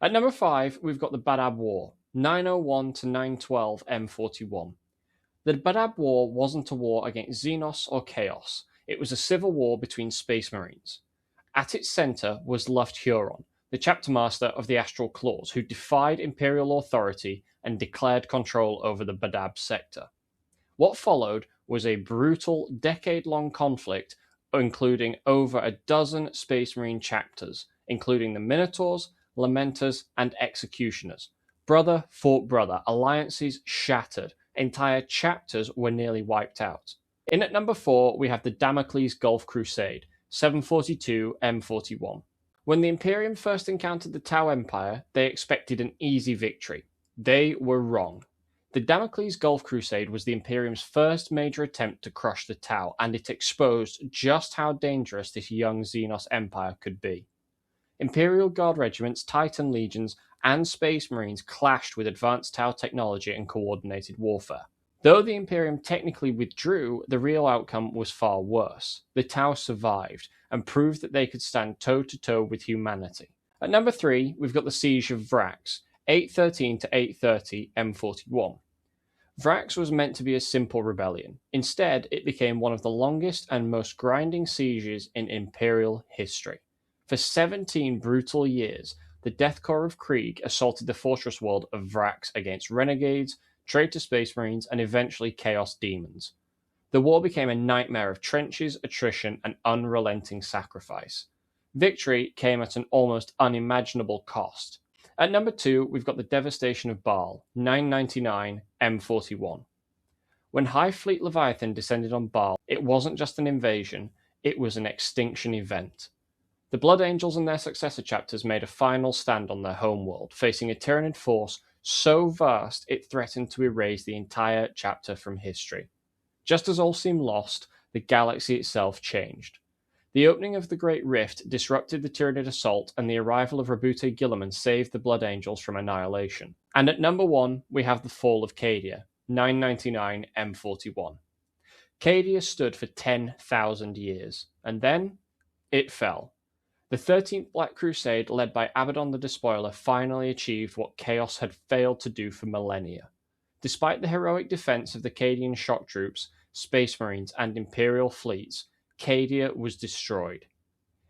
At number 5, we've got the Badab War, 901 to 912 M41. The Badab War wasn't a war against Xenos or Chaos, it was a civil war between Space Marines. At its centre was Luft Huron, the chapter master of the Astral Claws, who defied Imperial authority and declared control over the Badab sector. What followed was a brutal, decade-long conflict including over a dozen Space Marine chapters, including the Minotaurs, Lamenters, and Executioners. Brother fought brother, alliances shattered, entire chapters were nearly wiped out. In at number 4, we have the Damocles Gulf Crusade, 742 M41. When the Imperium first encountered the Tau Empire, they expected an easy victory. They were wrong. The Damocles Gulf Crusade was the Imperium's first major attempt to crush the Tau, and it exposed just how dangerous this young Xenos Empire could be. Imperial Guard regiments, Titan legions, and Space Marines clashed with advanced Tau technology and coordinated warfare. Though the Imperium technically withdrew, the real outcome was far worse. The Tau survived, and proved that they could stand toe-to-toe with humanity. At number 3, we've got the Siege of Vraks, 813 to 830 M41. Vraks was meant to be a simple rebellion. Instead, it became one of the longest and most grinding sieges in Imperial history. For 17 brutal years, the Death Corps of Krieg assaulted the fortress world of Vraks against renegades, traitor Space Marines, and eventually Chaos Demons. The war became a nightmare of trenches, attrition, and unrelenting sacrifice. Victory came at an almost unimaginable cost. At number 2, we've got the Devastation of Baal, 999 M41. When High Fleet Leviathan descended on Baal, it wasn't just an invasion, it was an extinction event. The Blood Angels and their successor chapters made a final stand on their homeworld, facing a Tyranid force so vast it threatened to erase the entire chapter from history. Just as all seemed lost, the galaxy itself changed. The opening of the Great Rift disrupted the Tyranid assault, and the arrival of Rabute Guilliman saved the Blood Angels from annihilation. And at number 1, we have the Fall of Cadia, 999 M41. Cadia stood for 10,000 years, and then it fell. The 13th Black Crusade, led by Abaddon the Despoiler, finally achieved what Chaos had failed to do for millennia. Despite the heroic defense of the Cadian shock troops, Space Marines, and Imperial fleets, Cadia was destroyed.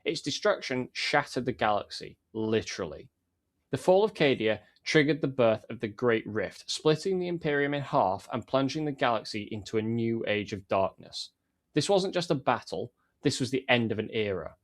Its destruction shattered the galaxy, literally. The Fall of Cadia triggered the birth of the Great Rift, splitting the Imperium in half and plunging the galaxy into a new age of darkness. This wasn't just a battle, this was the end of an era.